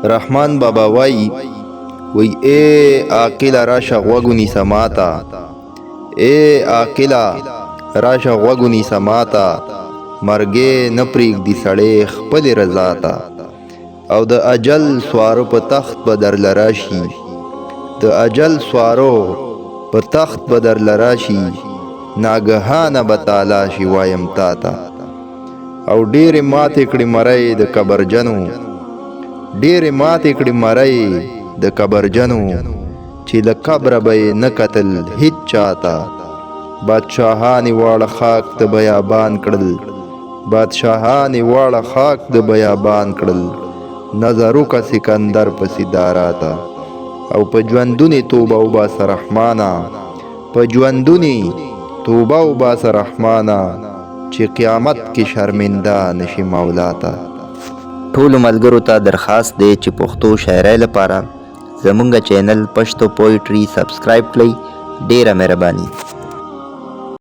رحمان بابا وای اے عاقله راشه غوږ ونیسه ماته، اے عاقله راشه غوږ ونیسه ماته، مرګې نه پرېږدي سړی خپلې رضا ته. او د اجل سوارو په تخت به درله راشي، د اجل سوارو په تخت به درله راشي، ناګهانه به تالا شي وایم تا ته. او ډېرې ماتې کړې مرۍ د کبرجنو، ډېرې ماتې کړې مرۍ د کبرجنو، چې له قبره به یې نه کتل هېڅ چاته. بادشاهان یې واړه خاک د بیابان کړل، بادشاهان یې واړه خاک د بیابان کړل، نظر وکړه سکندر پسې دارا ته. او په ژوندون یې توبه وباسه رحمانه، په ژوندون یې توبه وباسه رحمانه، چې قیامت کې شرمنده نشي مولا ته. ټولو ملګرو ته درخواست دی چې پښتو شاعرۍ لپاره زمونږ چینل پښتو پویټري سبسکرایب کړئ. ډیره مهرباني.